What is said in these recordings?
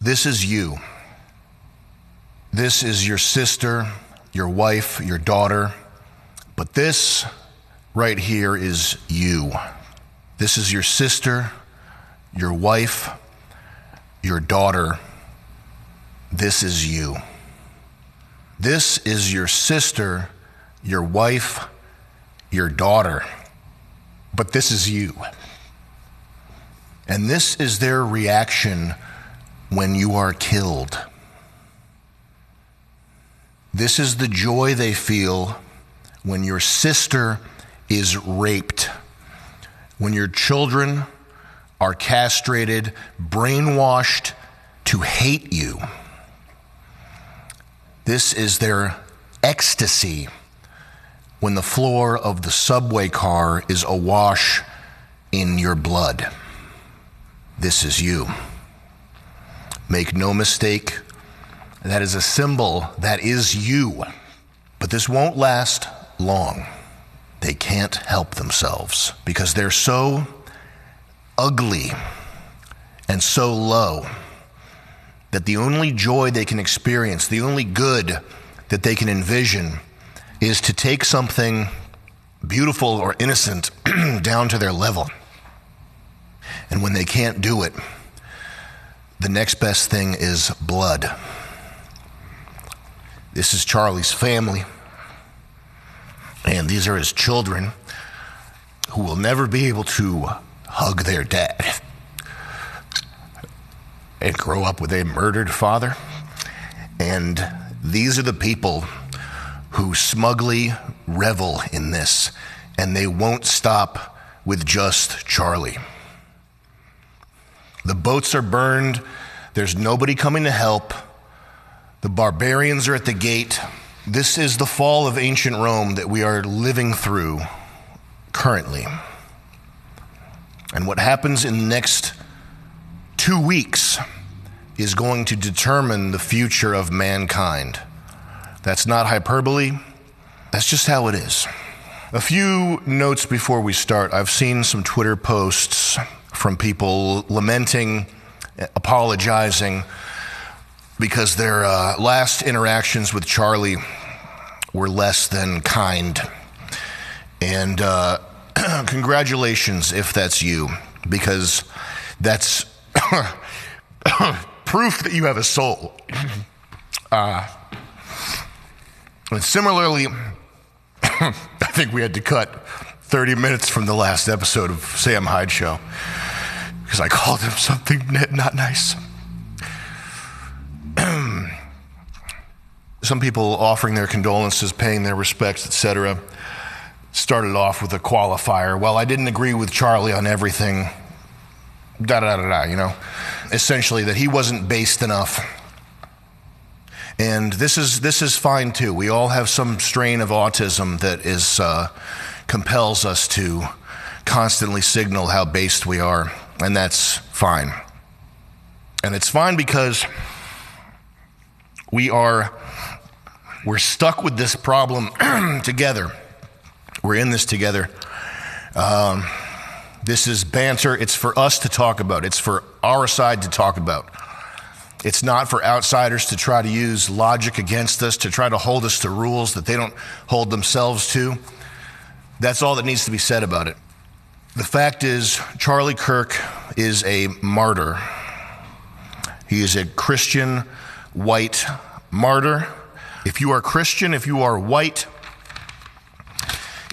This is you. This is your sister, your wife, your daughter. But this right here is you. This is your sister, your wife, your daughter. This is you. This is your sister, your wife, your daughter. But this is you. And this is their reaction when you are killed. This is the joy they feel when your sister is raped, when your children are castrated, brainwashed to hate you. This is their ecstasy when the floor of the subway car is awash in your blood. This is you. Make no mistake, that is a symbol, that is you. But this won't last long. They can't help themselves because they're so ugly and so low that the only joy they can experience, the only good that they can envision is to take something beautiful or innocent down to their level. And when they can't do it, the next best thing is blood. This is Charlie's family, and these are his children who will never be able to hug their dad and grow up with a murdered father. And these are the people who smugly revel in this, and they won't stop with just Charlie. The boats are burned. There's nobody coming to help. The barbarians are at the gate. This is the fall of ancient Rome that we are living through currently. And what happens in the next 2 weeks is going to determine the future of mankind. That's not hyperbole. That's just how it is. A few notes before we start. I've seen some Twitter posts from people lamenting, apologizing, because their last interactions with Charlie were less than kind. And congratulations if that's you, because that's proof that you have a soul. And similarly, I think we had to cut 30 minutes from the last episode of Sam Hyde Show because I called him something not nice. Some people offering their condolences, paying their respects, etc., started off with a qualifier. Well, I didn't agree with Charlie on everything, essentially that he wasn't based enough. And this is fine too. We all have some strain of autism that is compels us to constantly signal how based we are, and that's fine. And it's fine because we're stuck with this problem together. We're in this together. This is banter. It's for us to talk about. It's for our side to talk about. It's not for outsiders to try to use logic against us, to try to hold us to rules that they don't hold themselves to. That's all that needs to be said about it. The fact is, Charlie Kirk is a martyr. He is a Christian white martyr. If you are Christian, if you are white,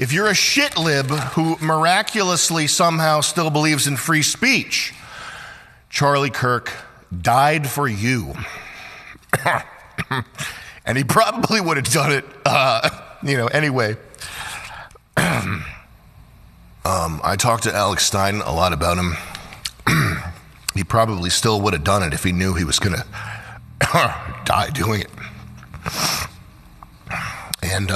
if you're a shit lib who miraculously somehow still believes in free speech, Charlie Kirk died for you. And he probably would have done it, anyway. I talked to Alex Stein a lot about him. He probably still would have done it if he knew he was going to die doing it. And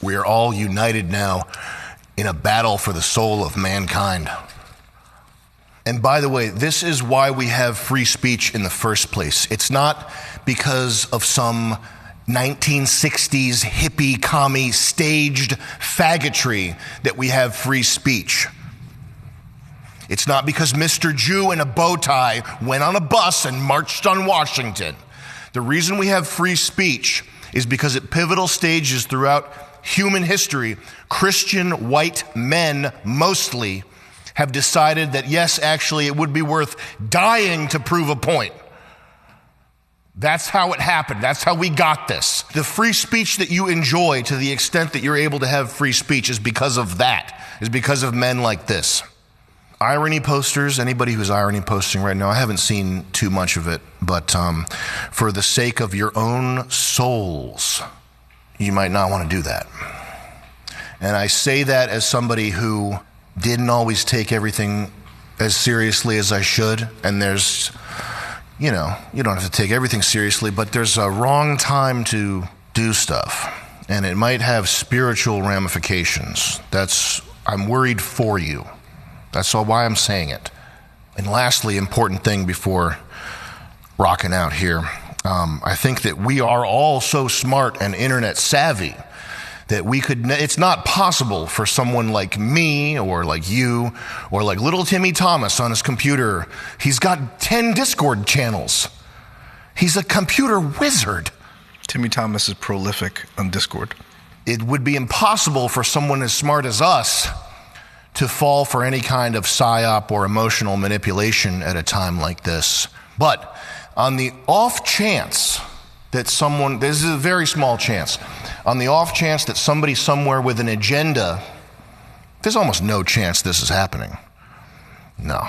we are all united now in a battle for the soul of mankind. And by the way, this is why we have free speech in the first place. It's not because of some 1960s hippie commie staged faggotry that we have free speech. It's not because Mr. Jew in a bow tie went on a bus and marched on Washington. The reason we have free speech is because at pivotal stages throughout human history, Christian white men mostly have decided that yes, actually it would be worth dying to prove a point. That's how it happened. That's how we got this. The free speech that you enjoy, to the extent that you're able to have free speech, is because of that, is because of men like this. Irony posters, anybody who's irony posting right now, I haven't seen too much of it, but for the sake of your own souls, you might not want to do that. And I say that as somebody who didn't always take everything as seriously as I should, and there's, you know, you don't have to take everything seriously, but there's a wrong time to do stuff, and it might have spiritual ramifications. I'm worried for you. That's all why I'm saying it. And lastly, important thing before rocking out here, I think that we are all so smart and internet savvy that it's not possible for someone like me or like you or like little Timmy Thomas on his computer. He's got 10 Discord channels. He's a computer wizard. Timmy Thomas is prolific on Discord. It would be impossible for someone as smart as us to fall for any kind of psyop or emotional manipulation at a time like this. But on the off chance that this is a very small chance, on the off chance that somebody somewhere with an agenda, there's almost no chance this is happening. No.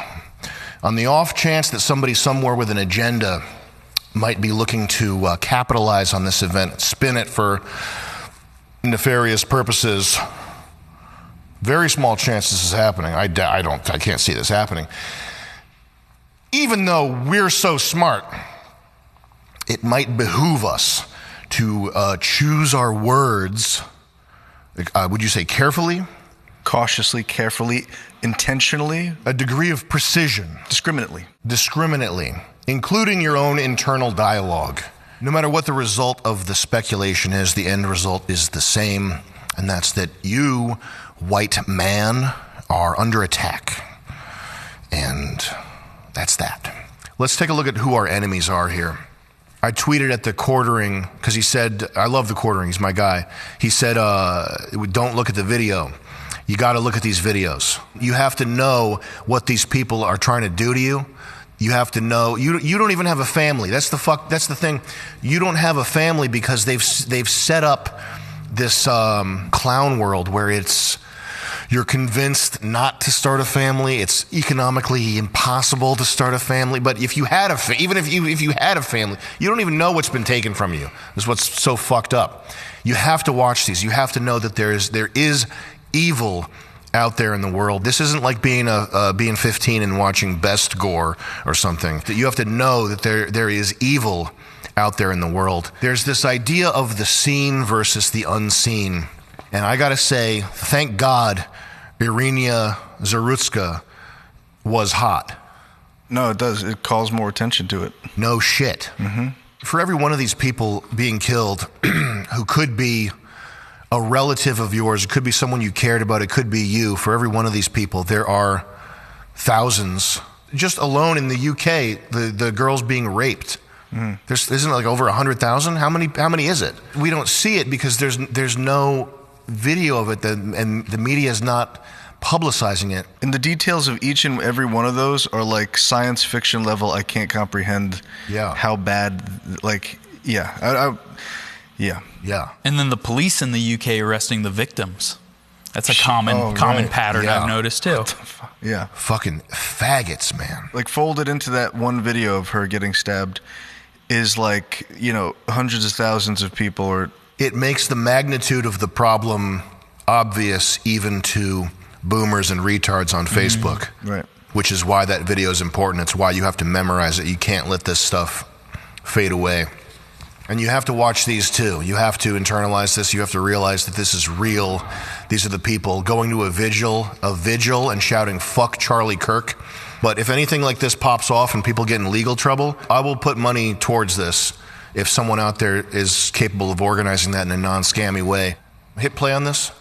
On the off chance that somebody somewhere with an agenda might be looking to capitalize on this event, spin it for nefarious purposes, very small chance this is happening. I can't see this happening. Even though we're so smart, it might behoove us to choose our words, would you say carefully? Cautiously, carefully, intentionally. A degree of precision. Discriminately, including your own internal dialogue. No matter what the result of the speculation is, the end result is the same, and that's that you, white man, are under attack. And that's that. Let's take a look at who our enemies are here. I tweeted at the Quartering, because he said, I love the Quartering, he's my guy. He said, don't look at the video. You got to look at these videos. You have to know what these people are trying to do to you. You have to know, you don't even have a family. That's the thing. You don't have a family because they've set up this clown world where you're convinced not to start a family. It's economically impossible to start a family. But if you had even if you had a family, you don't even know what's been taken from you. This is what's so fucked up. You have to watch these. You have to know that there is evil out there in the world. This isn't like being 15 and watching Best Gore or something. You have to know that there is evil out there in the world. There's this idea of the seen versus the unseen. And I gotta say, thank God Irina Zarutska was hot. No, it does. It calls more attention to it. No shit. Mm-hmm. For every one of these people being killed who could be a relative of yours, it could be someone you cared about, it could be you. For every one of these people, there are thousands. Just alone in the UK, the girls being raped. Mm. Isn't it like over 100,000? How many is it? We don't see it because there's no video of it, and the media is not publicizing it. And the details of each and every one of those are like science fiction level. I can't comprehend how bad, yeah. And then the police in the UK arresting the victims. That's a common pattern I've noticed too. Yeah. Fucking faggots, man. Like folded into that one video of her getting stabbed is like, hundreds of thousands of people or... It makes the magnitude of the problem obvious even to boomers and retards on Facebook. Right. Which is why that video is important. It's why you have to memorize it. You can't let this stuff fade away. And you have to watch these too. You have to internalize this. You have to realize that this is real. These are the people going to a vigil and shouting, "Fuck Charlie Kirk." But if anything like this pops off and people get in legal trouble, I will put money towards this. if someone out there is capable of organizing that in a non-scammy way. Hit play on this.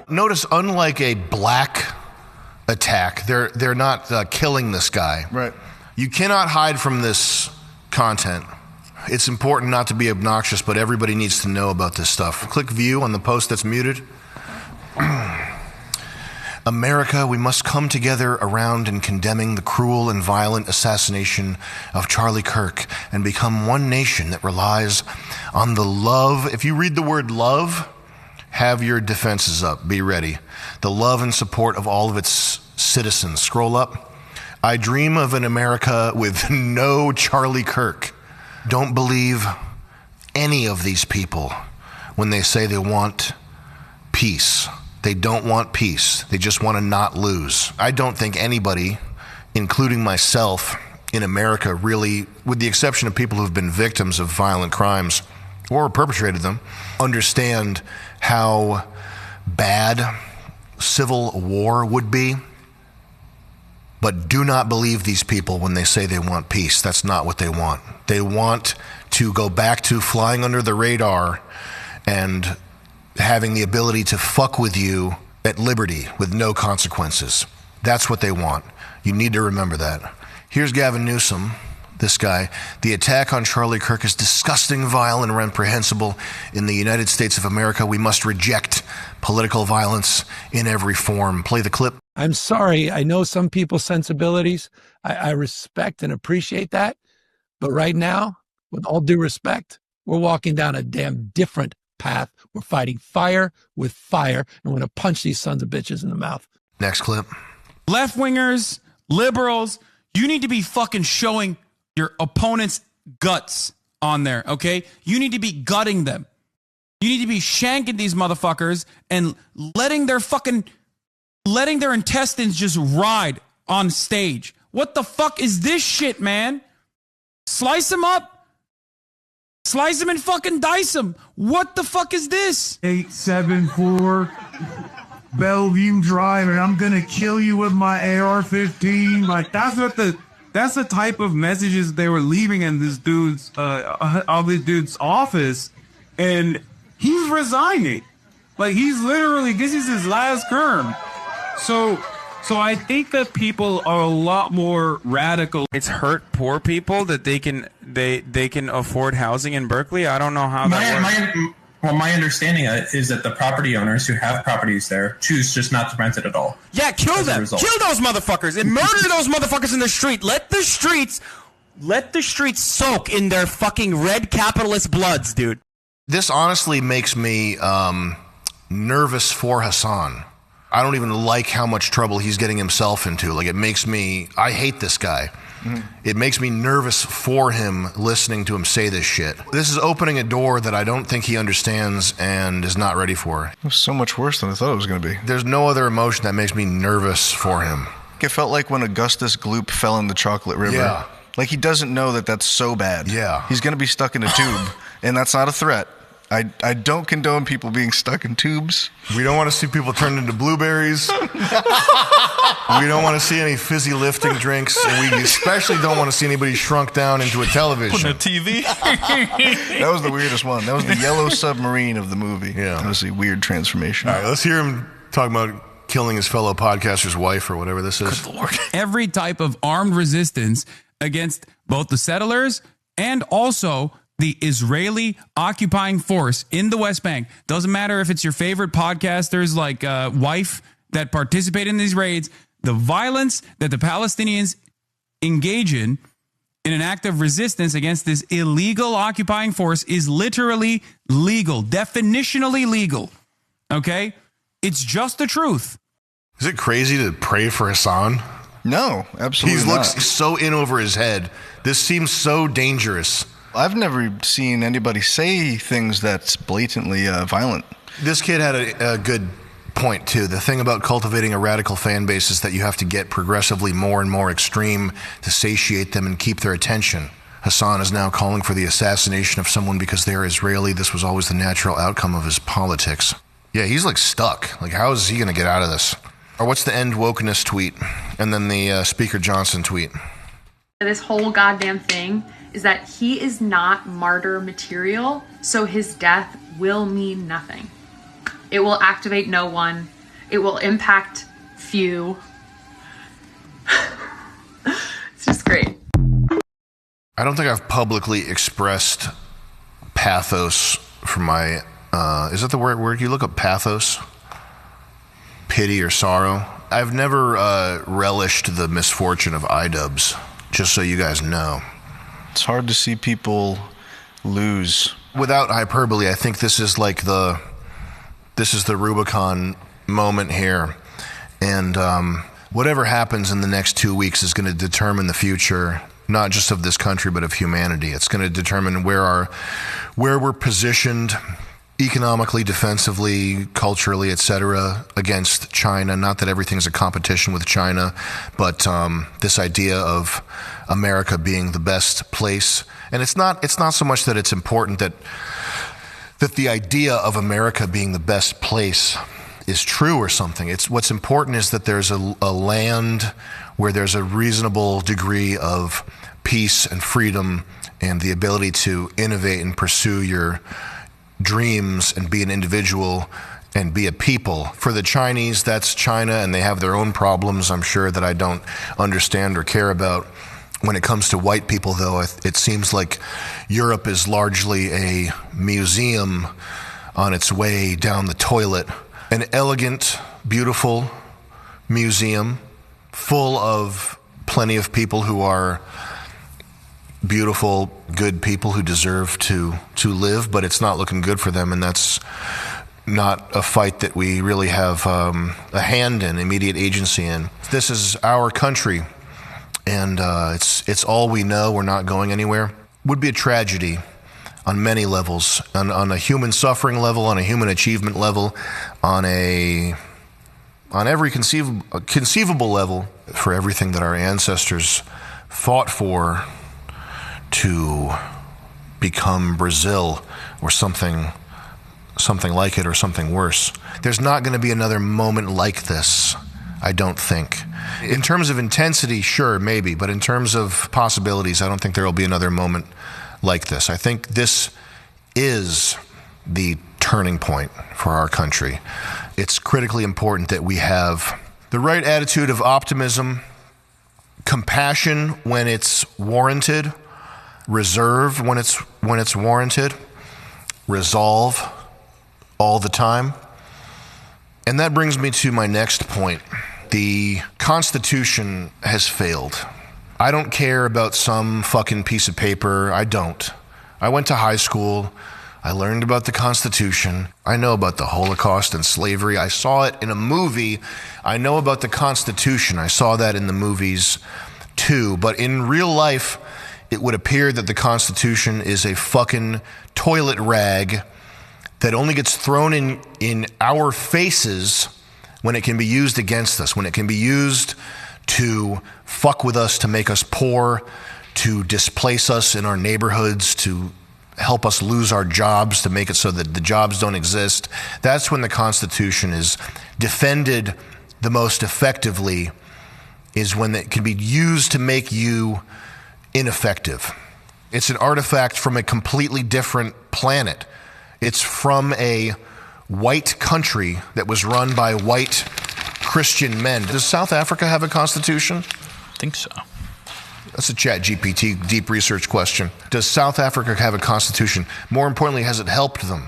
Notice, unlike a black attack, they're not killing this guy. Right. You cannot hide from this content. It's important not to be obnoxious, but everybody needs to know about this stuff. Click view on the post that's muted. America, we must come together around in condemning the cruel and violent assassination of Charlie Kirk and become one nation that relies on the love. If you read the word love, have your defenses up. Be ready. The love and support of all of its citizens. Scroll up. I dream of an America with no Charlie Kirk. Don't believe any of these people when they say they want peace. They don't want peace. They just want to not lose. I don't think anybody, including myself, in America really, with the exception of people who've been victims of violent crimes or perpetrated them, understand how bad civil war would be. But do not believe these people when they say they want peace. That's not what they want. They want to go back to flying under the radar and having the ability to fuck with you at liberty with no consequences. That's what they want. You need to remember that. Here's Gavin Newsom, this guy. The attack on Charlie Kirk is disgusting, vile, and reprehensible. In the United States of America, we must reject political violence in every form. Play the clip. I'm sorry. I know some people's sensibilities. I respect and appreciate that. But right now, with all due respect, we're walking down a damn different path. We're fighting fire with fire, and we're going to punch these sons of bitches in the mouth. Next clip. Left-wingers, liberals, you need to be fucking showing your opponent's guts on there, okay? You need to be gutting them. You need to be shanking these motherfuckers and letting their intestines just ride on stage. What the fuck is this shit, man? Slice them up. Slice them and fucking dice them. What the fuck is this? 874 Bellevue Drive, and I'm gonna kill you with my AR-15. Like that's the type of messages they were leaving in this dude's office, and he's resigning. Like he's literally, this is his last term. So I think that people are a lot more radical. It's hurt poor people that they can afford housing in Berkeley. I don't know how that works. My understanding is that the property owners who have properties there choose just not to rent it at all. Yeah, kill them. Kill those motherfuckers and murder those motherfuckers in the street. Let the streets soak in their fucking red capitalist bloods, dude. This honestly makes me nervous for Hassan. I don't even like how much trouble he's getting himself into. Like, it makes me, I hate this guy. Mm-hmm. It makes me nervous for him listening to him say this shit. This is opening a door that I don't think he understands and is not ready for. It was so much worse than I thought it was going to be. There's no other emotion that makes me nervous for him. It felt like when Augustus Gloop fell in the chocolate river. Yeah. Like he doesn't know that that's so bad. Yeah. He's going to be stuck in a tube, and that's not a threat. I don't condone people being stuck in tubes. We don't want to see people turned into blueberries. We don't want to see any fizzy lifting drinks. And we especially don't want to see anybody shrunk down into a television. Put a TV. That was the weirdest one. That was the yellow submarine of the movie. Yeah. That was a weird transformation. All right, let's hear him talking about killing his fellow podcaster's wife or whatever this is. Good Lord. Every type of armed resistance against both the settlers and also the Israeli occupying force in the West Bank. Doesn't matter if it's your favorite podcasters like Wife that participate in these raids. The violence that the Palestinians engage in an act of resistance against this illegal occupying force is literally legal, definitionally legal. Okay? It's just the truth. Is it crazy to pray for Hassan? No, absolutely not. He looks so in over his head. This seems so dangerous. I've never seen anybody say things that's blatantly violent. This kid had a good point, too. The thing about cultivating a radical fan base is that you have to get progressively more and more extreme to satiate them and keep their attention. Hassan is now calling for the assassination of someone because they are Israeli. This was always the natural outcome of his politics. Yeah, he's like stuck. Like, how is he going to get out of this? Or what's the end wokeness tweet? And then the Speaker Johnson tweet. This whole goddamn thing is that he is not martyr material, so his death will mean nothing. It will activate no one. It will impact few. It's just great. I don't think I've publicly expressed pathos for my, is that the word you look up, pathos? Pity or sorrow? I've never relished the misfortune of iDubbbz, just so you guys know. It's hard to see people lose. Without hyperbole, I think this is the Rubicon moment here. And whatever happens in the next 2 weeks is going to determine the future, not just of this country, but of humanity. It's going to determine where we're positioned economically, defensively, culturally, etc., against China. Not that everything's a competition with China, but this idea of America being the best place. And it's not so much that it's important that the idea of America being the best place is true or something. It's what's important is that there's a land where there's a reasonable degree of peace and freedom and the ability to innovate and pursue your dreams and be an individual and be a people. For the Chinese, that's China, and they have their own problems, I'm sure, that I don't understand or care about. When it comes to white people, though, it seems like Europe is largely a museum on its way down the toilet. An elegant, beautiful museum full of plenty of people who are beautiful, good people who deserve to live, but it's not looking good for them, and that's not a fight that we really have a hand in, immediate agency in. This is our country, and it's all we know. We're not going anywhere. Would be a tragedy on many levels, on a human suffering level, on a human achievement level, on every conceivable level, for everything that our ancestors fought for to become Brazil or something like it, or something worse. There's not going to be another moment like this, I don't think. In terms of intensity, sure, maybe, but in terms of possibilities, I don't think there will be another moment like this. I think this is the turning point for our country. It's critically important that we have the right attitude of optimism, compassion when it's warranted, reserve when it's warranted, resolve all the time. And that brings me to my next point. The Constitution has failed. I don't care about some fucking piece of paper. I don't. I went to high school. I learned about the Constitution. I know about the Holocaust and slavery. I saw it in a movie. I know about the Constitution. I saw that in the movies too. But in real life, it would appear that the Constitution is a fucking toilet rag that only gets thrown in our faces when it can be used against us, when it can be used to fuck with us, to make us poor, to displace us in our neighborhoods, to help us lose our jobs, to make it so that the jobs don't exist. That's when the Constitution is defended the most effectively, is when it can be used to make you ineffective. It's an artifact from a completely different planet. It's from a white country that was run by white Christian men. Does South Africa have a constitution? I think so. That's a ChatGPT deep research question. Does South Africa have a constitution? More importantly, has it helped them?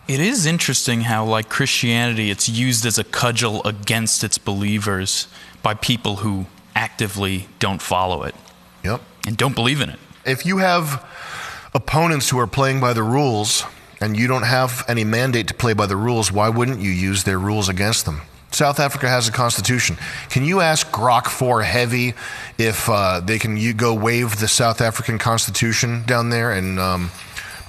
It is interesting how, like Christianity, it's used as a cudgel against its believers by people who actively don't follow it. Yep. And don't believe in it. If you have opponents who are playing by the rules and you don't have any mandate to play by the rules, why wouldn't you use their rules against them? South Africa has a constitution. Can you ask Grok 4 Heavy if they can go waive the South African constitution down there and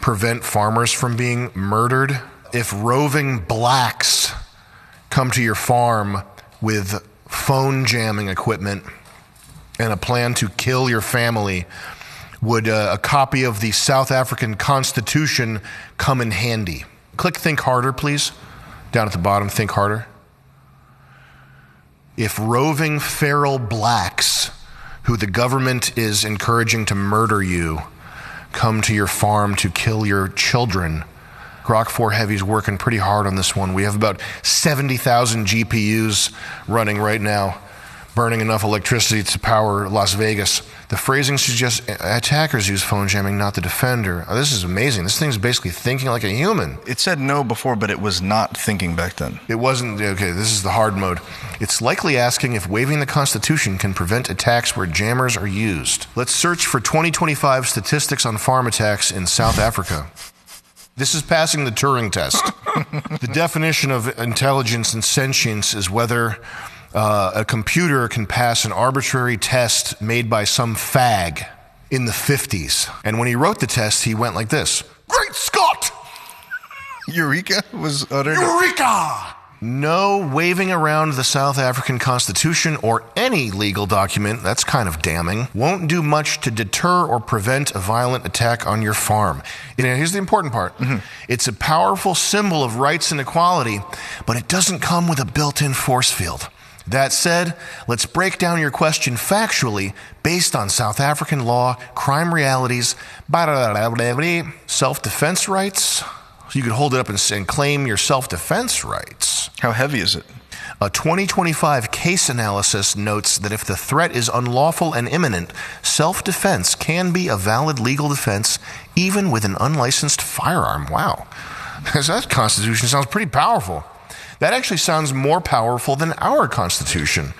prevent farmers from being murdered? If roving blacks come to your farm with phone jamming equipment and a plan to kill your family, would a copy of the South African Constitution come in handy? Click Think Harder, please. Down at the bottom, Think Harder. If roving feral blacks, who the government is encouraging to murder you, come to your farm to kill your children, Grok 4 Heavy's working pretty hard on this one. We have about 70,000 GPUs running right now, burning enough electricity to power Las Vegas. The phrasing suggests attackers use phone jamming, not the defender. Oh, this is amazing. This thing's basically thinking like a human. It said no before, but it was not thinking back then. It wasn't. Okay, this is the hard mode. It's likely asking if waiving the Constitution can prevent attacks where jammers are used. Let's search for 2025 statistics on farm attacks in South Africa. This is passing the Turing test. The definition of intelligence and sentience is whether a computer can pass an arbitrary test made by some fag in the 50s. And when he wrote the test, he went like this. Great Scott! Eureka was uttered. Eureka! No waving around the South African Constitution or any legal document, that's kind of damning, won't do much to deter or prevent a violent attack on your farm. Here's the important part. It's a powerful symbol of rights and equality, but it doesn't come with a built-in force field. That said, let's break down your question factually based on South African law, crime realities, self-defense rights. You could hold it up and claim your self-defense rights. How heavy is it? A 2025 case analysis notes that if the threat is unlawful and imminent, self-defense can be a valid legal defense even with an unlicensed firearm. Wow. That Constitution sounds pretty powerful. That actually sounds more powerful than our Constitution,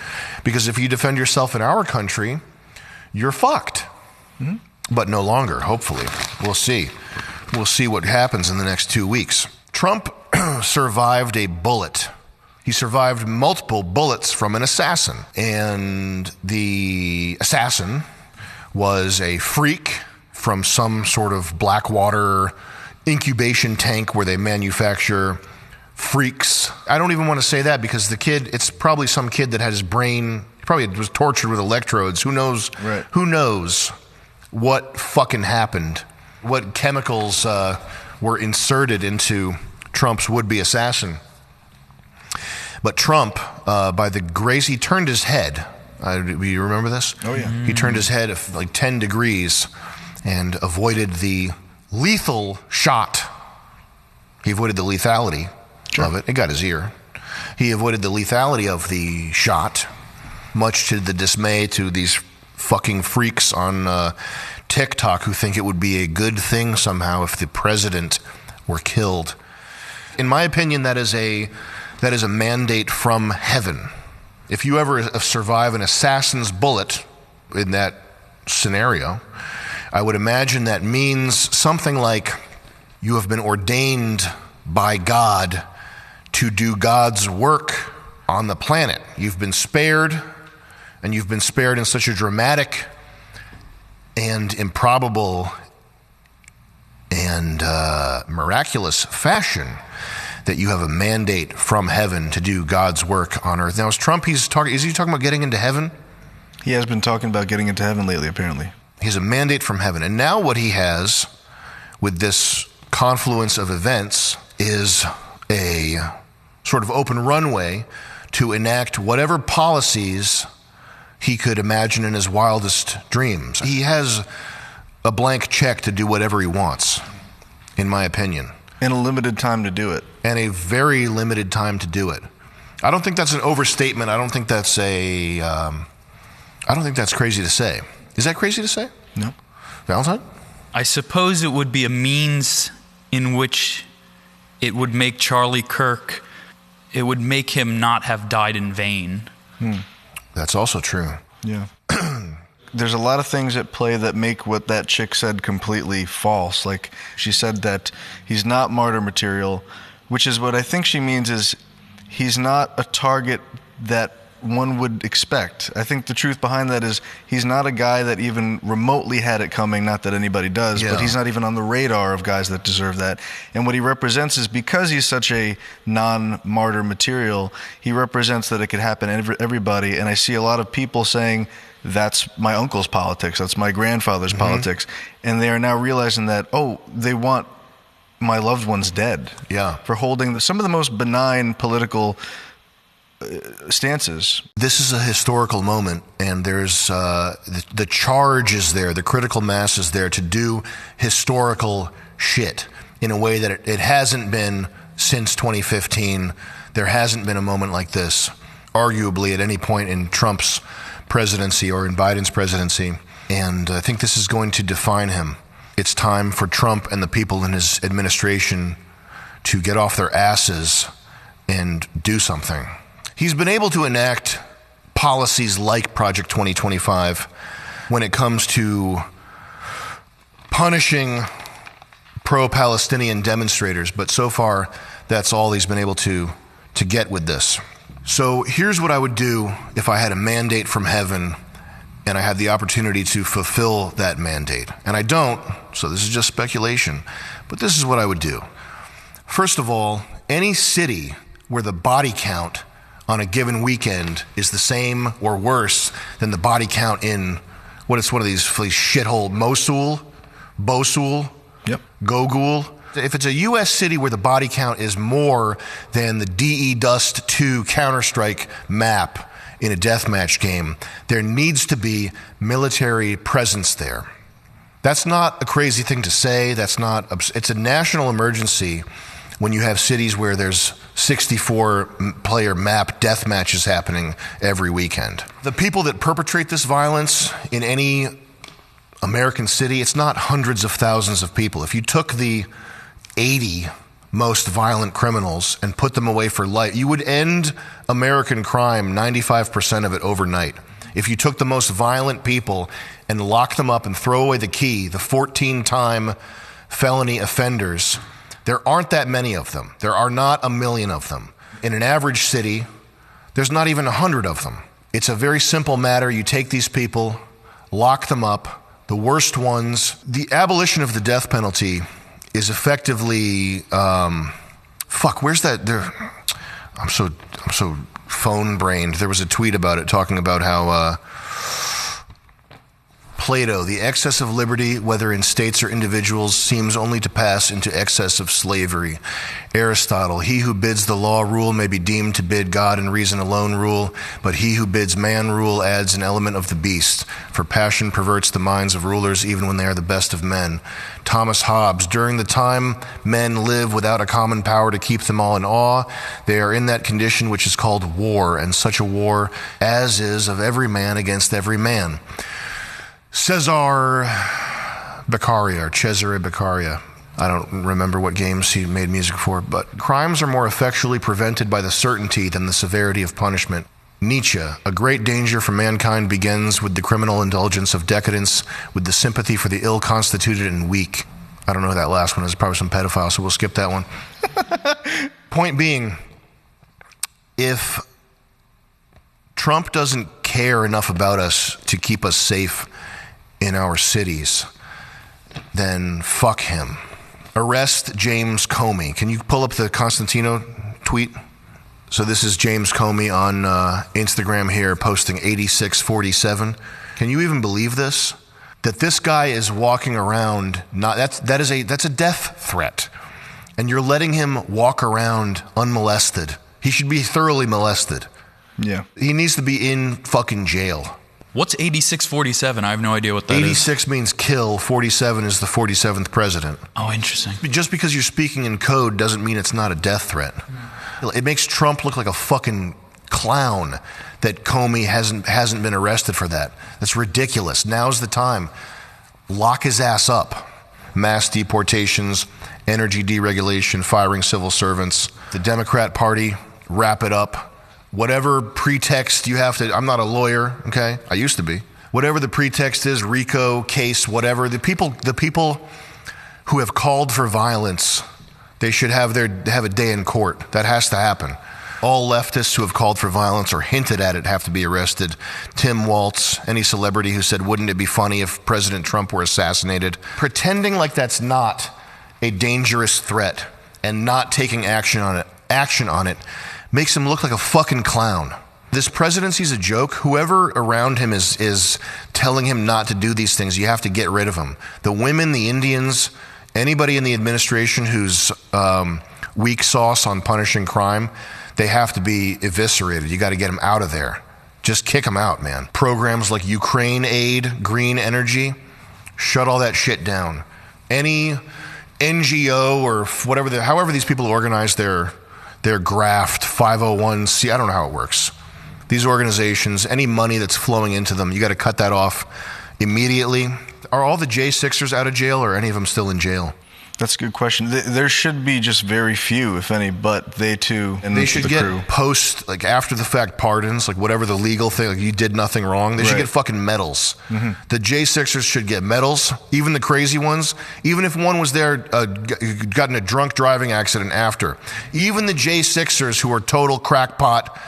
because if you defend yourself in our country, you're fucked. But no longer, hopefully. We'll see. We'll see what happens in the next 2 weeks. Trump survived a bullet. He survived multiple bullets from an assassin. And the assassin was a freak from some sort of Blackwater incubation tank where they manufacture freaks. I don't even want to say that because the kid, it's probably some kid that had his brain, probably was tortured with electrodes. Who knows? Right. Who knows what fucking happened? What chemicals were inserted into Trump's would-be assassin? But Trump, by the grace, he turned his head. You remember this? Oh, yeah. He turned his head like 10 degrees and avoided the lethal shot. He avoided the lethality of it. It got his ear. He avoided the lethality of the shot, much to the dismay to these fucking freaks on TikTok who think it would be a good thing somehow if the president were killed. In my opinion, that is a mandate from heaven. If you ever survive an assassin's bullet in that scenario, I would imagine that means something like you have been ordained by God to do God's work on the planet. You've been spared, and you've been spared in such a dramatic and improbable and miraculous fashion that you have a mandate from heaven to do God's work on earth. Now, is Trump, is he talking about getting into heaven? He has been talking about getting into heaven lately, apparently. He has a mandate from heaven. And now what he has with this confluence of events is a sort of open runway to enact whatever policies he could imagine in his wildest dreams. He has a blank check to do whatever he wants, in my opinion. And a limited time to do it. And a very limited time to do it. I don't think that's an overstatement. I don't think that's crazy to say. Is that crazy to say? No. Valentine? I suppose it would be a means in which it would make Charlie Kirk, it would make him not have died in vain. That's also true. Yeah. There's a lot of things at play that make what that chick said completely false. Like, she said that he's not martyr material, which is what I think she means is he's not a target that one would expect. I think the truth behind that is he's not a guy that even remotely had it coming, not that anybody does, but he's not even on the radar of guys that deserve that. And what he represents is, because he's such a non-martyr material, he represents that it could happen to everybody. And I see a lot of people saying, that's my uncle's politics, that's my grandfather's politics. And they are now realizing that, they want my loved ones dead. Yeah. For holding some of the most benign political stances. This is a historical moment, and there's the charge is there, the critical mass is there to do historical shit in a way that it hasn't been since 2015. There hasn't been a moment like this, arguably, at any point in Trump's presidency or in Biden's presidency, and I think this is going to define him. It's time for Trump and the people in his administration to get off their asses and do something. He's been able to enact policies like Project 2025 when it comes to punishing pro-Palestinian demonstrators, but so far that's all he's been able to get with this. So here's what I would do if I had a mandate from heaven and I had the opportunity to fulfill that mandate. And I don't, so this is just speculation, but this is what I would do. First of all, any city where the body count on a given weekend is the same or worse than the body count in one of these shithole Mosul, Gogul. If it's a U.S. city where the body count is more than the DE Dust 2 Counter-Strike map in a deathmatch game, there needs to be military presence there. That's not a crazy thing to say. It's a national emergency when you have cities where there's 64-player map death matches happening every weekend. The people that perpetrate this violence in any American city, it's not hundreds of thousands of people. If you took the 80 most violent criminals and put them away for life, you would end American crime, 95% of it, overnight. If you took the most violent people and locked them up and throw away the key, the 14-time felony offenders, there aren't that many of them. There are not 1 million of them. In an average city, there's not even 100 of them. It's a very simple matter. You take these people, lock them up, the worst ones. The abolition of the death penalty is effectively, where's that? I'm so phone-brained. There was a tweet about it talking about how Plato, the excess of liberty, whether in states or individuals, seems only to pass into excess of slavery. Aristotle, he who bids the law rule may be deemed to bid God and reason alone rule, but he who bids man rule adds an element of the beast, for passion perverts the minds of rulers even when they are the best of men. Thomas Hobbes, during the time men live without a common power to keep them all in awe, they are in that condition which is called war, and such a war as is of every man against every man. Cesare Beccaria. I don't remember what games he made music for, but crimes are more effectually prevented by the certainty than the severity of punishment. Nietzsche, a great danger for mankind begins with the criminal indulgence of decadence, with the sympathy for the ill-constituted and weak. I don't know who that last one is, probably some pedophile, so we'll skip that one. Point being, if Trump doesn't care enough about us to keep us safe in our cities, then fuck him. Arrest James Comey. Can you pull up the Constantino tweet? So this is James Comey on Instagram here, posting 8647. Can you even believe this? That this guy is walking around, that's a death threat. And you're letting him walk around unmolested. He should be thoroughly molested. Yeah. He needs to be in fucking jail. What's 8647? I have no idea what that 86 means kill, 47 is the 47th president. Oh, interesting. Just because you're speaking in code doesn't mean it's not a death threat. It makes Trump look like a fucking clown that Comey hasn't been arrested for that. That's ridiculous. Now's the time. Lock his ass up. Mass deportations, energy deregulation, firing civil servants. The Democrat Party, wrap it up. Whatever pretext you have to, I'm not a lawyer, okay? I used to be. Whatever the pretext is, RICO, case, whatever, the people who have called for violence, they should have a day in court. That has to happen. All leftists who have called for violence or hinted at it have to be arrested. Tim Waltz, any celebrity who said, wouldn't it be funny if President Trump were assassinated? Pretending like that's not a dangerous threat and not taking action on it makes him look like a fucking clown. This presidency's a joke. Whoever around him is telling him not to do these things, you have to get rid of them. The women, the Indians, anybody in the administration who's weak sauce on punishing crime, they have to be eviscerated. You got to get them out of there. Just kick them out, man. Programs like Ukraine Aid, Green Energy, shut all that shit down. Any NGO or whatever, however these people organize their graft, 501c, I don't know how it works. These organizations, any money that's flowing into them, you got to cut that off immediately. Are all the J6ers out of jail, or are any of them still in jail? That's a good question. There should be just very few, if any, but they too, and they should get crew. Post, like after the fact pardons, like whatever the legal thing, like you did nothing wrong. They should get fucking medals. Mm-hmm. The J6ers should get medals, even the crazy ones. Even if one was there, got in a drunk driving accident after. Even the J6ers who are total crackpot,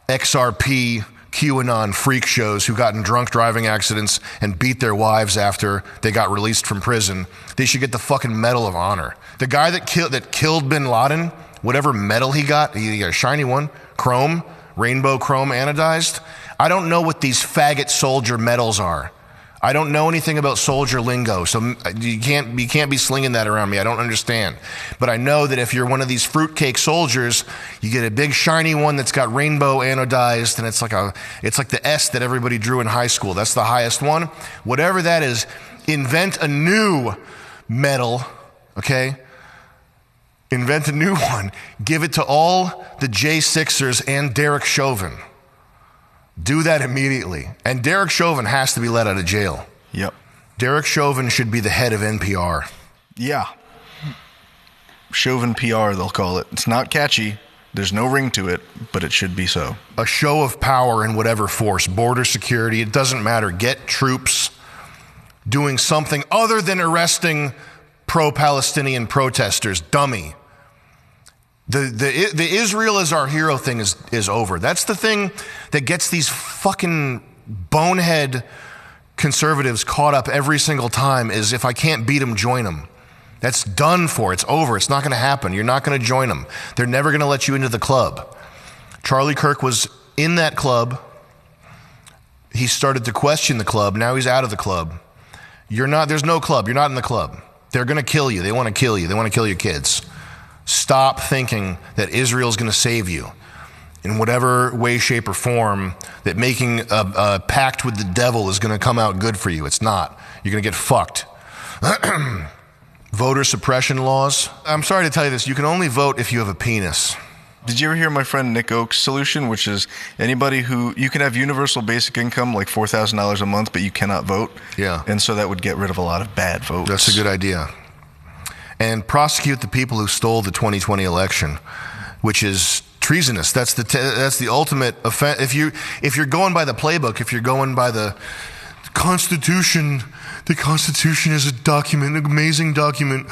XRP, QAnon freak shows who got in drunk driving accidents and beat their wives after they got released from prison, they should get the fucking Medal of Honor. The guy that killed bin Laden, whatever medal he got a shiny one, chrome, rainbow chrome anodized. I don't know what these faggot soldier medals are. I don't know anything about soldier lingo, so you can't be slinging that around me. I don't understand. But I know that if you're one of these fruitcake soldiers, you get a big shiny one that's got rainbow anodized, and it's like the S that everybody drew in high school. That's the highest one. Whatever that is, invent a new medal, okay? Invent a new one. Give it to all the J6ers and Derek Chauvin. Do that immediately. And Derek Chauvin has to be let out of jail. Yep. Derek Chauvin should be the head of NPR. Yeah. Chauvin PR, they'll call it. It's not catchy. There's no ring to it, but it should be so. A show of power in whatever force, border security, it doesn't matter. Get troops doing something other than arresting pro-Palestinian protesters. Dummy. The Israel is our hero thing is over. That's the thing that gets these fucking bonehead conservatives caught up every single time, is if I can't beat them, join them. That's done for. It's over. It's not going to happen. You're not going to join them. They're never going to let you into the club. Charlie Kirk was in that club. He started to question the club. Now he's out of the club. There's no club. You're not in the club. They're going to kill you. They want to kill you. They want to kill your kids. Stop thinking that Israel's going to save you in whatever way, shape, or form, that making a pact with the devil is going to come out good for you. It's not. You're going to get fucked. Voter suppression laws. I'm sorry to tell you this. You can only vote if you have a penis. Did you ever hear my friend Nick Oak's solution, which is anybody who, you can have universal basic income, like $4,000 a month, but you cannot vote? Yeah. And so that would get rid of a lot of bad votes. That's a good idea. And prosecute the people who stole the 2020 election, which is treasonous. That's the ultimate offense. If you're going by the playbook, if you're going by the Constitution, the Constitution is a document, an amazing document.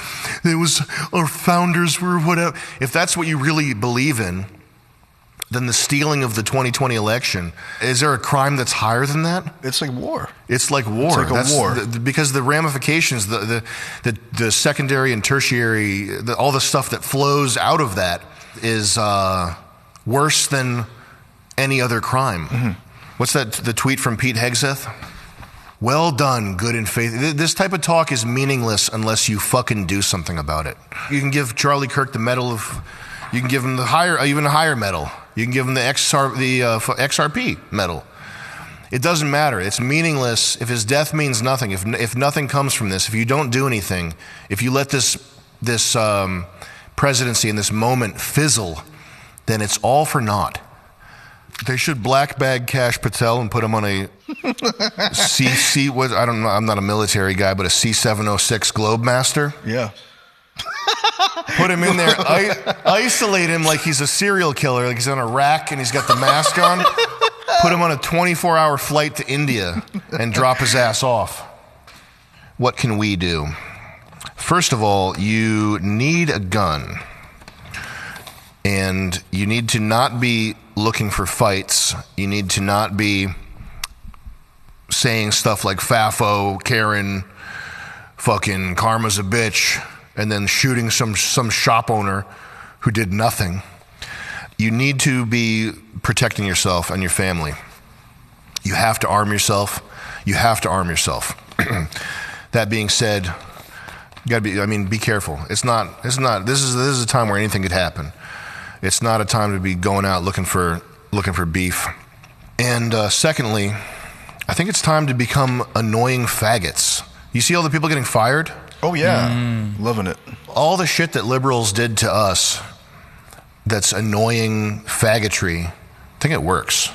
It was our founders were whatever. If that's what you really believe in, then the stealing of the 2020 election, is there a crime that's higher than that? It's like war. It's like war. It's like a war. Because the ramifications, the secondary and tertiary, all the stuff that flows out of that is worse than any other crime. Mm-hmm. What's that? The tweet from Pete Hegseth? Well done, good and faithful. This type of talk is meaningless unless you fucking do something about it. You can give Charlie Kirk the medal of, you can give him the even a higher medal. You can give him the XRP medal. It doesn't matter. It's meaningless if his death means nothing. If nothing comes from this, if you don't do anything, if you let this presidency in this moment fizzle, then it's all for naught. They should black bag Kash Patel and put him on a I don't know. I'm not a military guy, but a C-706 Globemaster. Yeah. Put him in there, isolate him like he's a serial killer, like he's on a rack and he's got the mask on. Put him on a 24-hour flight to India and drop his ass off. What can we do? First of all, you need a gun. And you need to not be looking for fights. You need to not be saying stuff like Fafo, Karen, fucking karma's a bitch, and then shooting some shop owner who did nothing. You need to be protecting yourself and your family. You have to arm yourself. You have to arm yourself. That being said, you gotta be careful. This is a time where anything could happen. It's not a time to be going out looking for beef. And secondly, I think it's time to become annoying faggots. You see all the people getting fired? Oh yeah, loving it. All the shit that liberals did to us that's annoying faggotry, I think it works.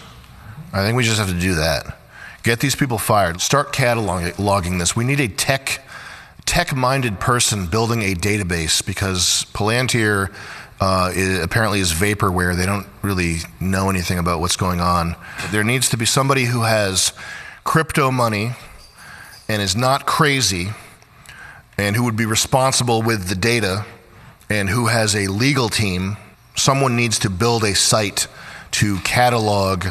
I think we just have to do that. Get these people fired. Start cataloging this. We need a tech-minded person building a database, because Palantir apparently is vaporware. They don't really know anything about what's going on. There needs to be somebody who has crypto money and is not crazy, and who would be responsible with the data, and who has a legal team. Someone needs to build a site to catalog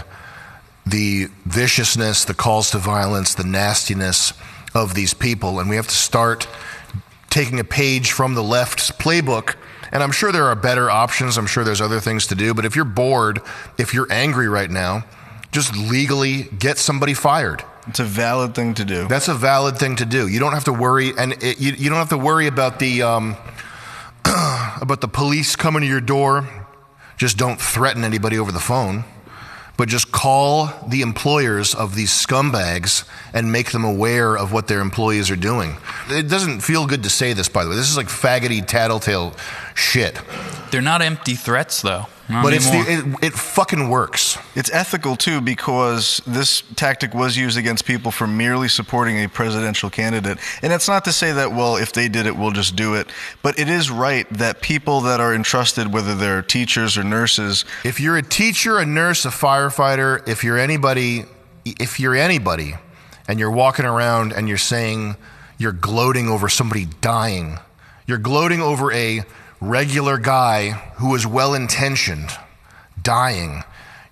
the viciousness, the calls to violence, the nastiness of these people. And we have to start taking a page from the left's playbook. And I'm sure there are better options. I'm sure there's other things to do. But if you're bored, if you're angry right now, just legally get somebody fired. It's a valid thing to do. That's a valid thing to do. You don't have to worry, and you don't have to worry about the police coming to your door. Just don't threaten anybody over the phone, but just call the employers of these scumbags and make them aware of what their employees are doing. It doesn't feel good to say this, by the way. This is like faggoty tattletale shit. They're not empty threats, though. But it fucking works. It's ethical, too, because this tactic was used against people for merely supporting a presidential candidate. And it's not to say that, well, if they did it, we'll just do it. But it is right that people that are entrusted, whether they're teachers or nurses. If you're a teacher, a nurse, a firefighter, if you're anybody and you're walking around and you're saying you're gloating over somebody dying, you're gloating over a regular guy who is well-intentioned dying,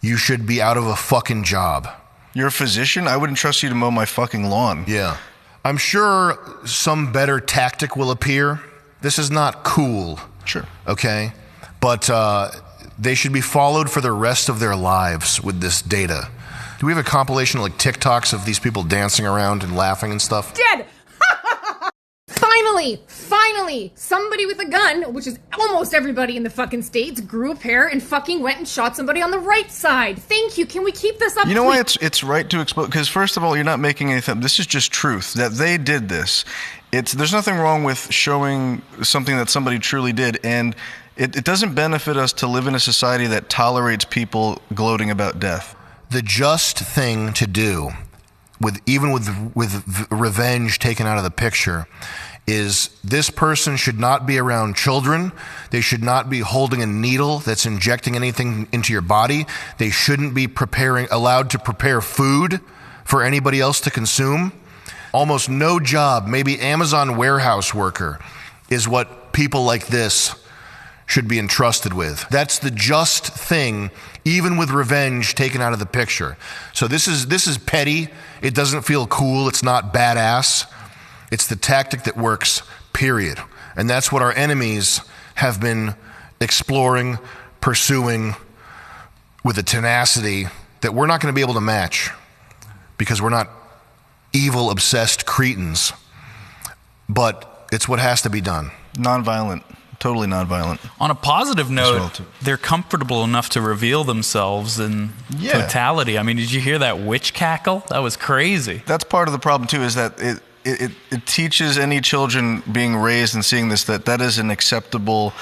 you should be out of a fucking job. You're a physician? I wouldn't trust you to mow my fucking lawn. Yeah. I'm sure some better tactic will appear. This is not cool. Sure. Okay? But they should be followed for the rest of their lives with this data. Do we have a compilation of like TikToks of these people dancing around and laughing and stuff? Dead! Finally, somebody with a gun, which is almost everybody in the fucking States, grew a pair and fucking went and shot somebody on the right side. Thank you. Can we keep this up? You know why it's right to explode? Because first of all, you're not making anything. This is just truth that they did this. There's nothing wrong with showing something that somebody truly did, and it doesn't benefit us to live in a society that tolerates people gloating about death. The just thing to do, with revenge taken out of the picture, is this person should not be around children. They should not be holding a needle that's injecting anything into your body. They shouldn't be allowed to prepare food for anybody else to consume. Almost no job, maybe Amazon warehouse worker, is what people like this should be entrusted with. That's the just thing, even with revenge taken out of the picture. So this is petty. It doesn't feel cool. It's not badass. It's the tactic that works, period. And that's what our enemies have been exploring, pursuing with a tenacity that we're not going to be able to match, because we're not evil, obsessed cretins. But it's what has to be done. Nonviolent. Totally nonviolent. On a positive note, they're comfortable enough to reveal themselves in totality. I mean, did you hear that witch cackle? That was crazy. That's part of the problem, too, is that it teaches any children being raised and seeing this that is an acceptable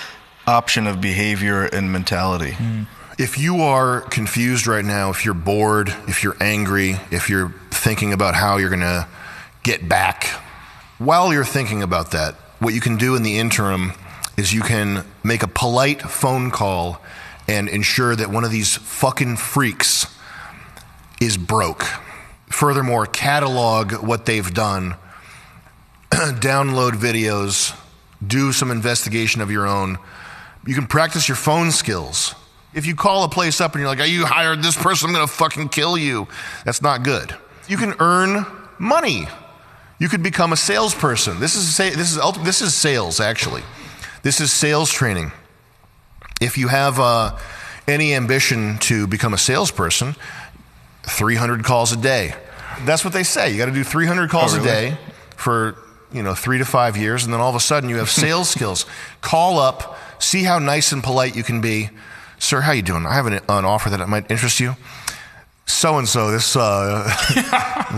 option of behavior and mentality. Mm. If you are confused right now, if you're bored, if you're angry, if you're thinking about how you're going to get back, while you're thinking about that, what you can do in the interim is you can make a polite phone call and ensure that one of these fucking freaks is broke. Furthermore, catalog what they've done, download videos, do some investigation of your own, You can practice your phone skills. If you call a place up and you're like, you hired this person, I'm going to fucking kill you. That's not good. You can earn money. You could become a salesperson. This is sales, actually. This is sales training. If you have any ambition to become a salesperson, 300 calls a day. That's what they say. You got to do 300 calls a day for 3 to 5 years, and then all of a sudden you have sales skills. Call up, see how nice and polite you can be. Sir, how you doing? I have an offer that might interest you. So-and-so, this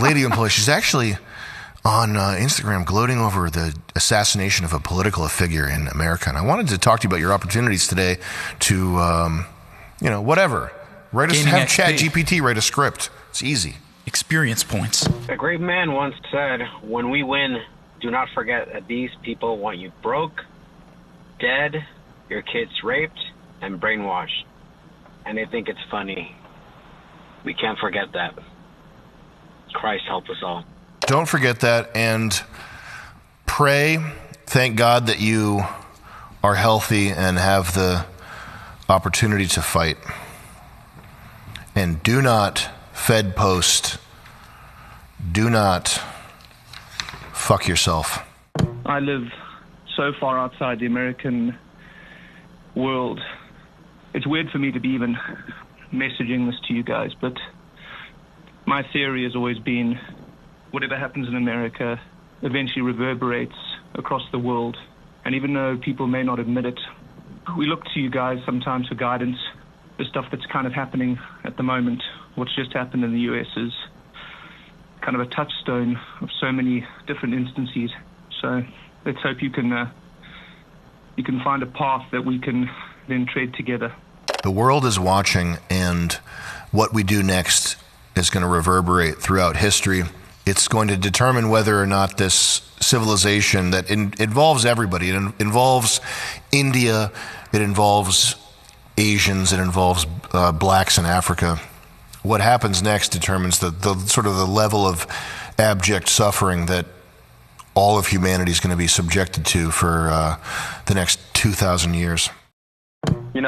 lady employee, she's actually on Instagram gloating over the assassination of a political figure in America. And I wanted to talk to you about your opportunities today to, whatever. Have ChatGPT write a script. It's easy. Experience points. A great man once said, when we win, do not forget that these people want you broke, dead, your kids raped, and brainwashed. And they think it's funny. We can't forget that. Christ help us all. Don't forget that, and pray, thank God that you are healthy and have the opportunity to fight. And do not Fed post, do not fuck yourself. I live so far outside the American world. It's weird for me to be even messaging this to you guys, but my theory has always been whatever happens in America eventually reverberates across the world. And even though people may not admit it, we look to you guys sometimes for guidance. The stuff that's kind of happening at the moment, what's just happened in the US, is kind of a touchstone of so many different instances. So let's hope you can find a path that we can then tread together. The world is watching, and what we do next is going to reverberate throughout history. It's going to determine whether or not this civilization that involves everybody, it involves India, it involves Asians, it involves blacks in Africa. What happens next determines the sort of the level of abject suffering that all of humanity is going to be subjected to for the next 2,000 years.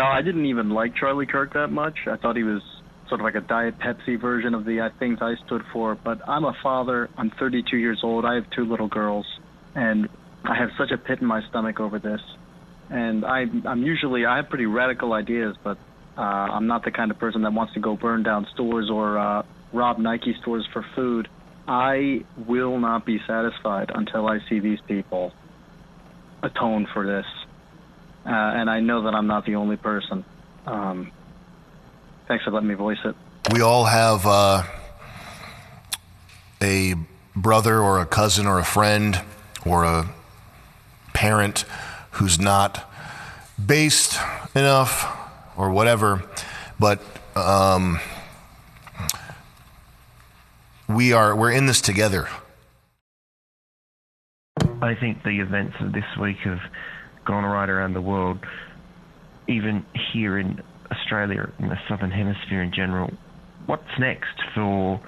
I didn't even like Charlie Kirk that much. I thought he was sort of like a Diet Pepsi version of the things I stood for. But I'm a father. I'm 32 years old. I have 2 little girls. And I have such a pit in my stomach over this. And I have pretty radical ideas, but I'm not the kind of person that wants to go burn down stores or rob Nike stores for food. I will not be satisfied until I see these people atone for this. And I know that I'm not the only person. Thanks for letting me voice it. We all have a brother or a cousin or a friend or a parent who's not based enough or whatever, but we're in this together. I think the events of this week have gone right around the world, even here in Australia, in the Southern Hemisphere in general. What's next for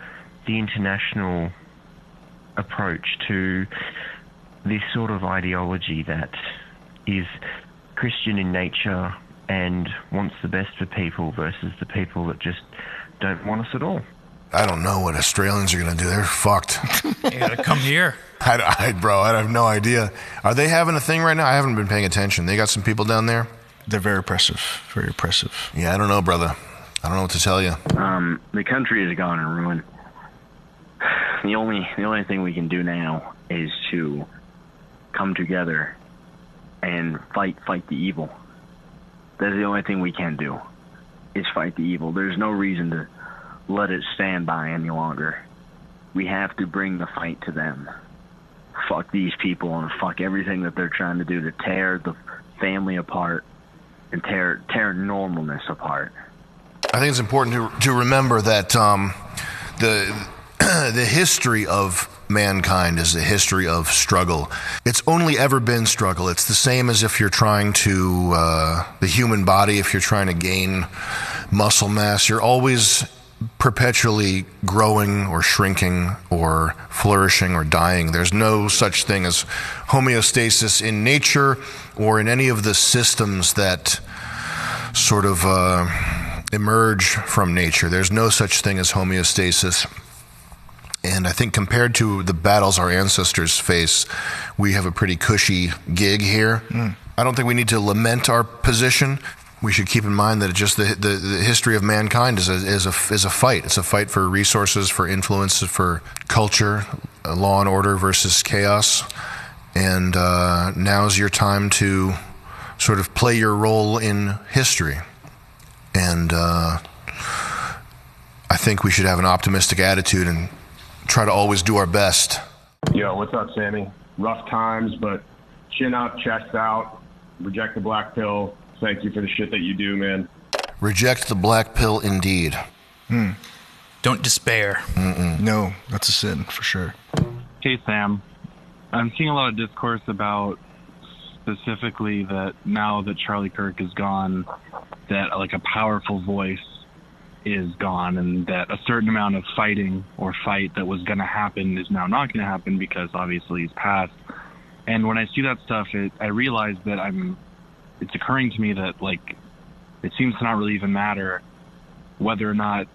the international approach to this sort of ideology that is Christian in nature and wants the best for people versus the people that just don't want us at all? I don't know what Australians are going to do. They're fucked. You got to come here. Bro, I have no idea. Are they having a thing right now? I haven't been paying attention. They got some people down there? They're very oppressive. Very oppressive. Yeah, I don't know, brother. I don't know what to tell you. The country is gone in ruin. The only thing we can do now is to come together and fight the evil. That's the only thing we can do, is fight the evil. There's no reason to let it stand by any longer. We have to bring the fight to them. Fuck these people and fuck everything that they're trying to do to tear the family apart and tear normalness apart. I think it's important to remember that the history of mankind is a history of struggle. It's only ever been struggle. It's the same as if you're trying to, the human body, if you're trying to gain muscle mass, you're always perpetually growing or shrinking or flourishing or dying. There's no such thing as homeostasis in nature or in any of the systems that sort of emerge from nature. There's no such thing as homeostasis. And I think compared to the battles our ancestors face, we have a pretty cushy gig here. I don't think we need to lament our position. We should keep in mind that just the history of mankind is a fight. It's a fight for resources, for influence, for culture, law and order versus chaos. And now's your time to sort of play your role in history. And I think we should have an optimistic attitude and try to always do our best. Yo, what's up, Sammy? Rough times, but chin up, chest out, reject the black pill. Thank you for the shit that you do, man. Reject the black pill, indeed. Don't despair. No, that's a sin for sure. Hey, Sam. I'm seeing a lot of discourse about specifically that now that Charlie Kirk is gone, that like a powerful voice is gone, and that a certain amount of fighting or fight that was going to happen is now not going to happen because obviously he's passed. And when I see that stuff, I realize that it's occurring to me that like it seems to not really even matter whether or not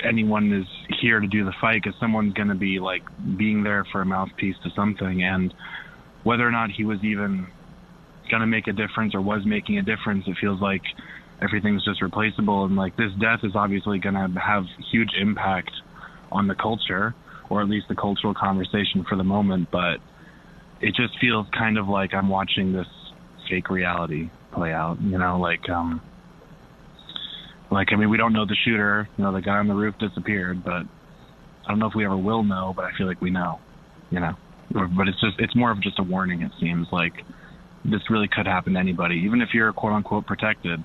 anyone is here to do the fight, because someone's going to be like being there for a mouthpiece to something, and whether or not he was even going to make a difference or was making a difference, it feels like everything's just replaceable. And like this death is obviously going to have huge impact on the culture, or at least the cultural conversation for the moment, but it just feels kind of like I'm watching this fake reality play out, you know, like I mean, we don't know the shooter, you know, the guy on the roof disappeared, but I don't know if we ever will know, but I feel like we know, you know, but it's more of just a warning. It seems like this really could happen to anybody, even if you're quote unquote protected,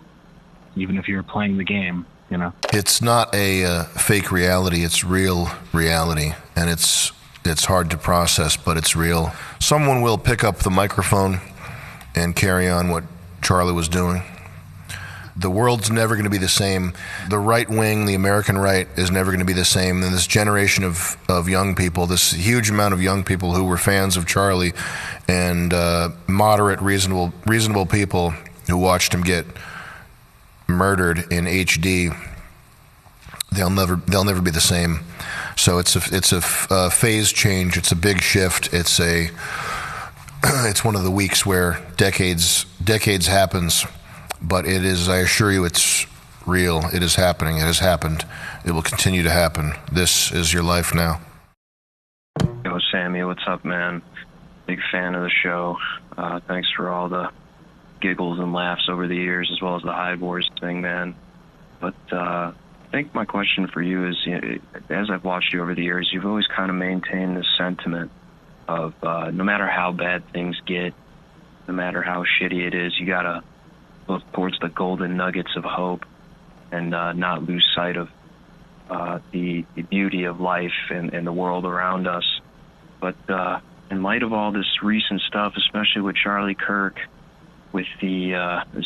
even if you're playing the game, you know. It's not a fake reality, it's real reality, and it's hard to process, but it's real. Someone will pick up the microphone and carry on what Charlie was doing. The world's never going to be the same. The right wing, the American right, is never going to be the same. And this generation of young people, this huge amount of young people who were fans of Charlie and moderate, reasonable people who watched him get murdered in HD, they'll never be the same. So it's a phase change. It's a big shift. It's one of the weeks where decades happens. But it is, I assure you, it's real. It is happening. It has happened. It will continue to happen. This is your life now. Yo, Sammy, what's up, man? Big fan of the show. Thanks for all the giggles and laughs over the years, as well as the high wars thing, man. But I think my question for you is, you know, as I've watched you over the years, you've always kind of maintained this sentiment of no matter how bad things get, no matter how shitty it is, you gotta look towards the golden nuggets of hope and not lose sight of the beauty of life and the world around us. But in light of all this recent stuff, especially with Charlie Kirk, with the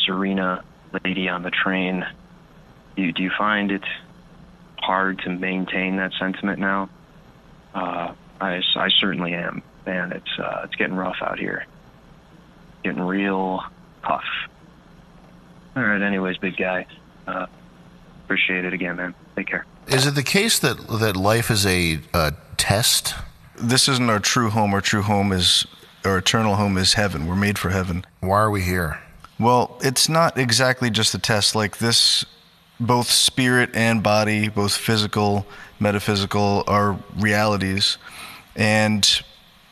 Zarina lady on the train, do you find it hard to maintain that sentiment now? I certainly am, man. It's getting rough out here. Getting real tough. All right, anyways, big guy. Appreciate it again, man. Take care. Is it the case that life is a test? This isn't our true home. Our true home is, our eternal home is heaven. We're made for heaven. Why are we here? Well, it's not exactly just a test. Like this, both spirit and body, both physical, metaphysical, are realities. And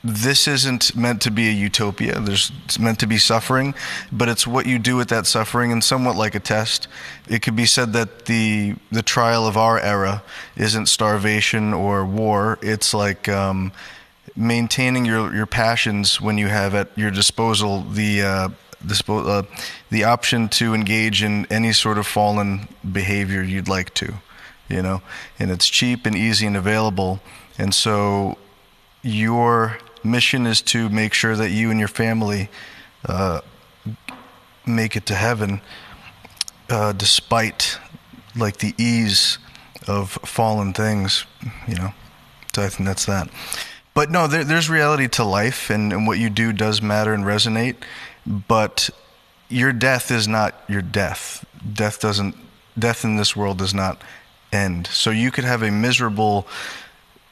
this isn't meant to be a utopia. It's meant to be suffering, but it's what you do with that suffering, and somewhat like a test. It could be said that the trial of our era isn't starvation or war. It's like maintaining your passions when you have at your disposal the option to engage in any sort of fallen behavior you'd like to, you know, and it's cheap and easy and available. And so your mission is to make sure that you and your family make it to heaven, despite like the ease of fallen things, you know. So I think that's that. But no, there's reality to life, and what you do does matter and resonate. But your death is not your death. Death in this world does not end. So you could have a miserable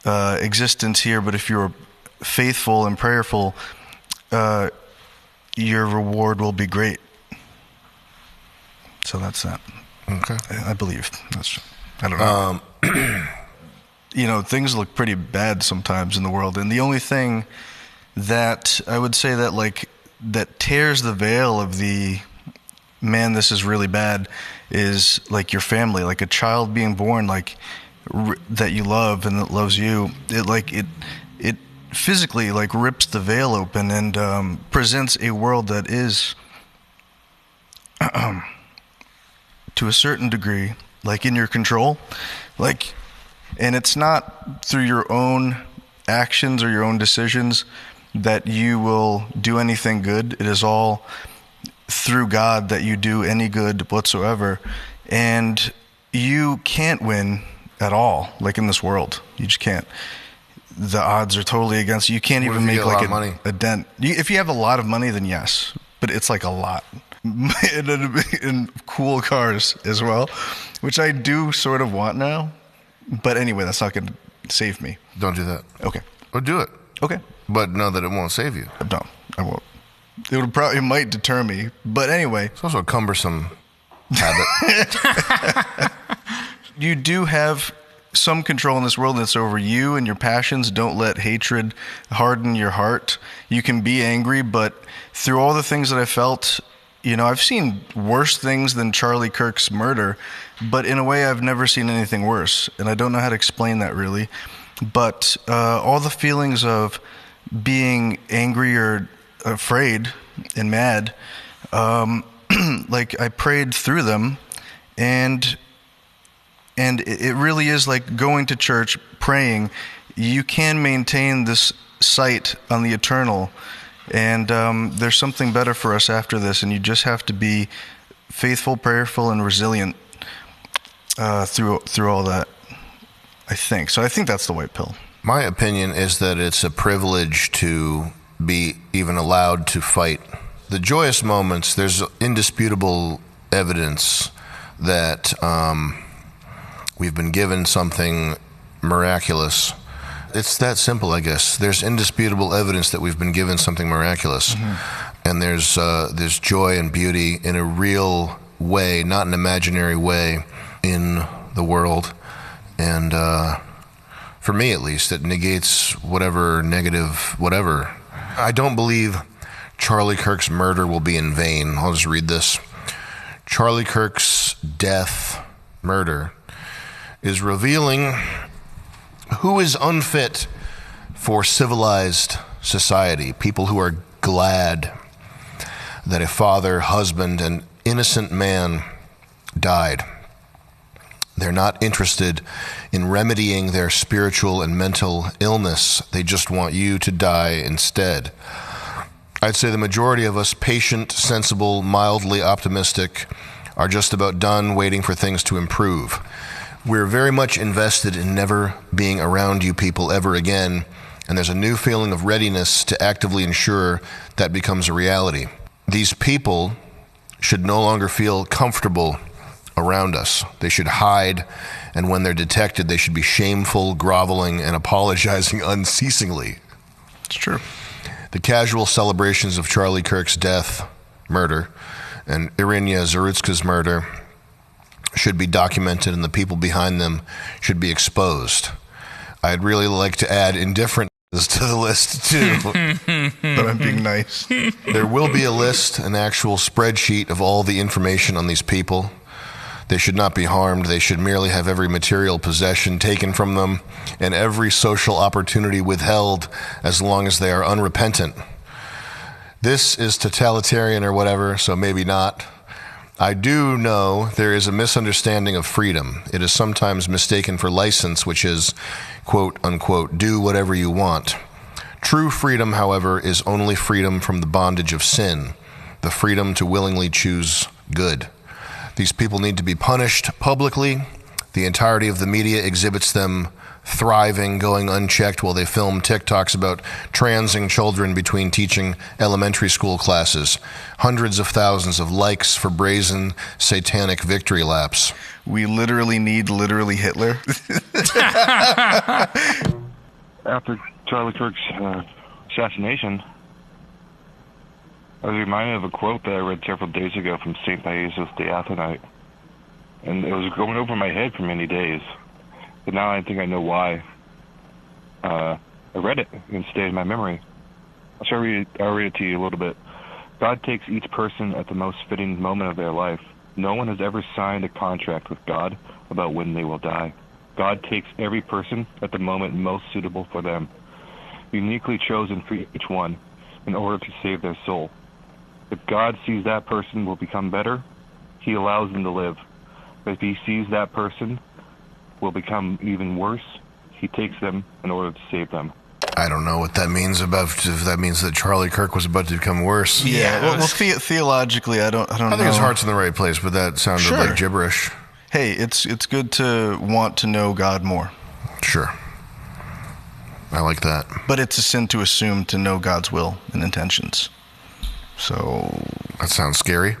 existence here, but if you're faithful and prayerful, your reward will be great. So that's that. Okay. I believe. I don't know. You know, things look pretty bad sometimes in the world, and the only thing that I would say that tears the veil of the man, this is really bad, is like your family, like a child being born, that you love and that loves you. It physically rips the veil open and presents a world that is to a certain degree in your control, and it's not through your own actions or your own decisions that you will do anything good. It is all through God that you do any good whatsoever. And you can't win at all, in this world. You just can't. The odds are totally against you. You can't even make a dent. If you have a lot of money, then yes. But it's a lot. in cool cars as well, which I do sort of want now. But anyway, that's not going to save me. Don't do that. Okay. Or do it. Okay. But know that it won't save you. No, I won't. It might deter me. But anyway. It's also a cumbersome habit. You do have some control in this world, and it's over you and your passions. Don't let hatred harden your heart. You can be angry, but through all the things that I felt, I've seen worse things than Charlie Kirk's murder, but in a way I've never seen anything worse, and I don't know how to explain that really. But all the feelings of being angry or afraid and mad, I prayed through them, and it really is like going to church, praying. You can maintain this sight on the eternal. And there's something better for us after this, and you just have to be faithful, prayerful, and resilient through all that, I think. So I think that's the white pill. My opinion is that it's a privilege to be even allowed to fight. The joyous moments, there's indisputable evidence that we've been given something miraculous. It's that simple, I guess. There's indisputable evidence that we've been given something miraculous. Mm-hmm. And there's joy and beauty in a real way, not an imaginary way, in the world. And for me, at least, it negates whatever negative, whatever. I don't believe Charlie Kirk's murder will be in vain. I'll just read this. Charlie Kirk's death, murder, is revealing who is unfit for civilized society. People who are glad that a father, husband, and innocent man died. They're not interested in remedying their spiritual and mental illness. They just want you to die instead. I'd say the majority of us, patient, sensible, mildly optimistic, are just about done waiting for things to improve. We're very much invested in never being around you people ever again, and there's a new feeling of readiness to actively ensure that becomes a reality. These people should no longer feel comfortable around us. They should hide, and when they're detected, they should be shameful, groveling, and apologizing unceasingly. It's true. The casual celebrations of Charlie Kirk's death, murder, and Irina Zarutska's murder should be documented, and the people behind them should be exposed. I'd really like to add indifferent to the list too. But I'm being nice. There will be a list, an actual spreadsheet of all the information on these people. They should not be harmed. They should merely have every material possession taken from them and every social opportunity withheld as long as they are unrepentant. This is totalitarian or whatever, so maybe not. I do know there is a misunderstanding of freedom. It is sometimes mistaken for license, which is, quote unquote, do whatever you want. True freedom, however, is only freedom from the bondage of sin, the freedom to willingly choose good. These people need to be punished publicly. The entirety of the media exhibits them thriving, going unchecked while they film TikToks about transing children between teaching elementary school classes. Hundreds of thousands of likes for brazen, satanic victory laps. We literally need Hitler. After Charlie Kirk's assassination, I was reminded of a quote that I read several days ago from St. Thais the Athonite. And it was going over my head for many days. But now I think I know why. I read it and stayed in my memory. I'll read it to you a little bit. God takes each person at the most fitting moment of their life. No one has ever signed a contract with God about when they will die. God takes every person at the moment most suitable for them, uniquely chosen for each one, in order to save their soul. If God sees that person will become better, he allows them to live. But if he sees that person will become even worse, he takes them in order to save them. I don't know what that means if that means that Charlie Kirk was about to become worse. Yeah, well, theologically, I don't know. I think his heart's in the right place, but that sounded like gibberish. Hey, it's good to want to know God more. Sure. I like that. But it's a sin to assume to know God's will and intentions. So... That sounds scary.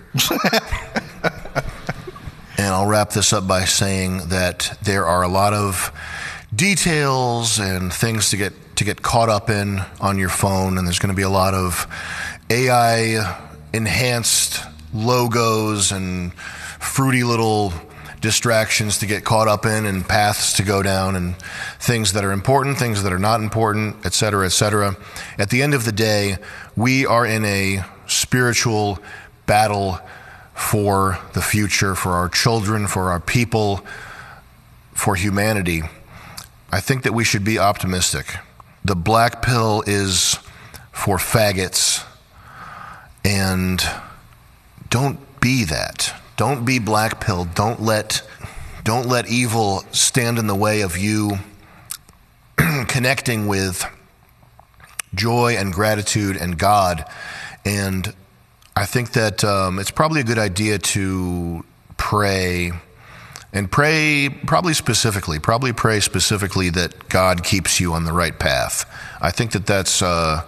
And I'll wrap this up by saying that there are a lot of details and things to get caught up in on your phone, and there's going to be a lot of AI-enhanced logos and fruity little distractions to get caught up in and paths to go down and things that are important, things that are not important, et cetera, et cetera. At the end of the day, we are in a spiritual battle for the future, for our children, for our people, for humanity. I think that we should be optimistic. The black pill is for faggots, and don't be that. Don't be black pill. Don't let evil stand in the way of you connecting with joy and gratitude and God. And I think that it's probably a good idea to pray, and pray specifically that God keeps you on the right path. I think that that's a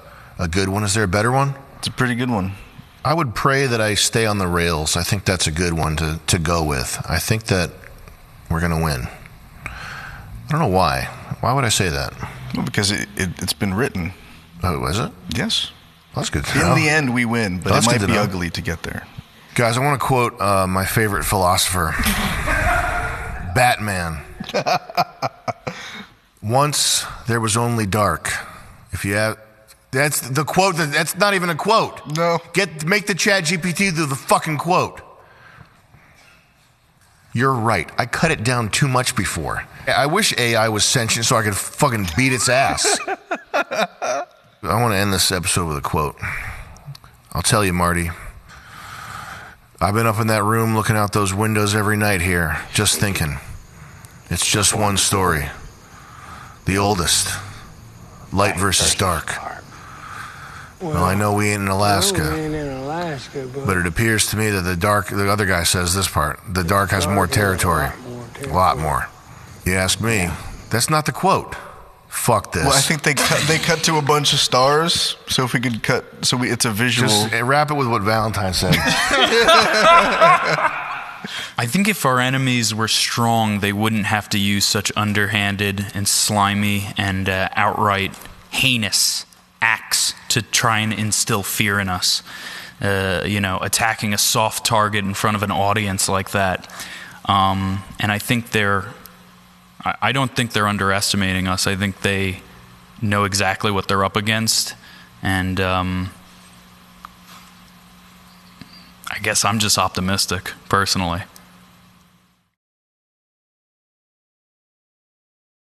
good one. Is there a better one? It's a pretty good one. I would pray that I stay on the rails. I think that's a good one to go with. I think that we're going to win. I don't know why. Why would I say that? Well, because it's been written. Oh, is it? Yes. That's good to In know. the end, we win, but it might be ugly to get there. Guys, I want to quote my favorite philosopher, Batman. Once there was only dark. If you have, that's the quote. That's not even a quote. No. Make the Chat GPT do the fucking quote. You're right. I cut it down too much before. I wish AI was sentient so I could fucking beat its ass. I want to end this episode with a quote. I'll tell you, Marty. I've been up in that room looking out those windows every night here, just thinking. It's just one story. The oldest. Light versus dark. Well, I know we ain't in Alaska. But it appears to me that the other guy says this part, the dark has more territory. A lot more. You ask me. That's not the quote. Fuck this. Well, I think they cut to a bunch of stars. So if we could cut, it's a visual. Just wrap it with what Valentine said. I think if our enemies were strong, they wouldn't have to use such underhanded and slimy and outright heinous acts to try and instill fear in us. Attacking a soft target in front of an audience like that. And I think I don't think they're underestimating us. I think they know exactly what they're up against. And I guess I'm just optimistic, personally.